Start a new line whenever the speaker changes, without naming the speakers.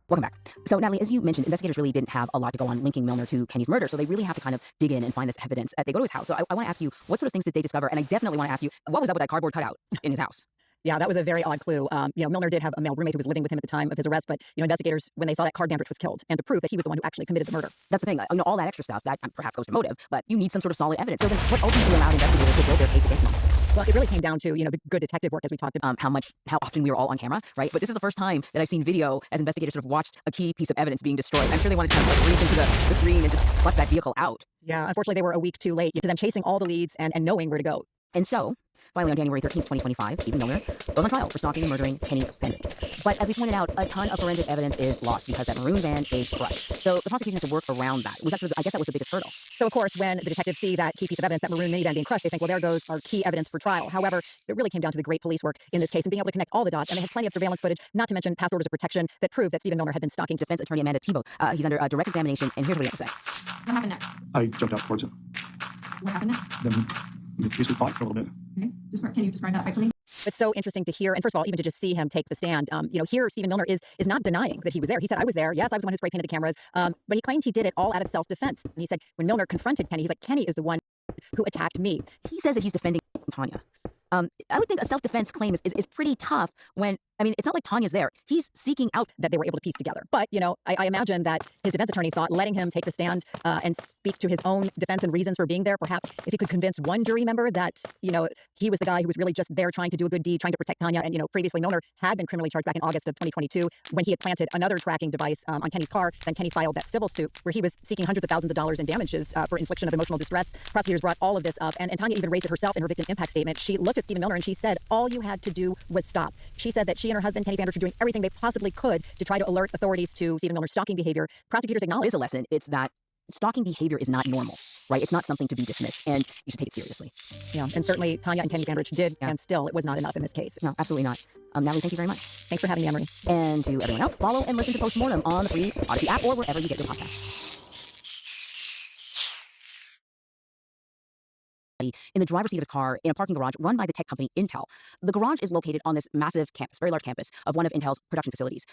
Welcome back. So, Natalie, as you mentioned, investigators really didn't have a lot to go on linking Milner to Kenny's murder, so they really have to kind of dig in and find this evidence. They go to his house. So, I want to ask you, what sort of things did they discover? And I definitely want to ask you, what was up with that cardboard cutout in his house?
Yeah, that was a very odd clue. Milner did have a male roommate who was living with him at the time of his arrest, but investigators, when they saw that Card Dandridge was killed, and to prove that he was the one who actually committed the murder.
That's the thing. All that extra stuff that perhaps goes to motive, but you need some sort of solid evidence. So then, what ultimately allowed investigators to build their case against Milner?
Well, it really came down to the good detective work, as we talked about.
How often we were all on camera, right? But this is the first time that I've seen video as investigators sort of watched a key piece of evidence being destroyed. I'm sure they wanted to kind of reach into the screen and just pluck that vehicle out.
Yeah, unfortunately, they were a week too late to them chasing all the leads and knowing where to go.
And so, finally on January 13th, 2025, Stephen Milner goes on trial for stalking and murdering Kenny Dandridge. But as we pointed out, a ton of forensic evidence is lost because that maroon van is crushed. So the prosecution has to work around that. I guess that was the biggest hurdle.
So, of course, when the detectives see that key piece of evidence, that maroon minivan being crushed, they think, well, there goes our key evidence for trial. However, it really came down to the great police work in this case and being able to connect all the dots. And they had plenty of surveillance footage, not to mention past orders of protection that proved that Stephen Milner had been stalking.
Defense attorney Amanda Thibault, he's under direct examination, and here's what he had to say.
What happened next?
I jumped out towards him.
What happened next?
Then we basically fought for a little bit.
Okay. Can you describe that quickly?
It's so interesting to hear, and first of all, even to just see him take the stand. Here Stephen Milner is not denying that he was there. He said, "I was there. Yes, I was the one who spray painted the cameras." But he claimed he did it all out of self-defense. And he said when Milner confronted Kenny, he's like, "Kenny is the one who attacked me."
He says that he's defending Tanya. I would think a self-defense claim is pretty tough when, it's not like Tanya's there. He's seeking out.
That they were able to piece together. But, I imagine that his defense attorney thought letting him take the stand and speak to his own defense and reasons for being there, perhaps if he could convince one jury member that, he was the guy who was really just there trying to do a good deed, trying to protect Tanya. And, previously Milner had been criminally charged back in August of 2022 when he had planted another tracking device on Kenny's car. Then Kenny filed that civil suit where he was seeking hundreds of thousands of dollars in damages for infliction of emotional distress. Prosecutors brought all of this up, and Tanya even raised it herself in her victim impact statement. She looked at Stephen Milner and she said, all you had to do was stop. She said that she and her husband, Kenny Dandridge, were doing everything they possibly could to try to alert authorities to Stephen Milner's stalking behavior. Prosecutors acknowledged.
It is a lesson. It's that stalking behavior is not normal, right? It's not something to be dismissed, and you should take it seriously.
Yeah, and certainly Tanya and Kenny Dandridge did, and still it was not enough in this case.
No, absolutely not. Natalie, thank you very much.
Thanks for having me, Emery.
And to everyone else, follow and listen to Postmortem on the free Odyssey app or wherever you get your podcasts. In the driver's seat of his car in a parking garage run by the tech company Intel. The garage is located on this massive campus, very large campus, of one of Intel's production facilities.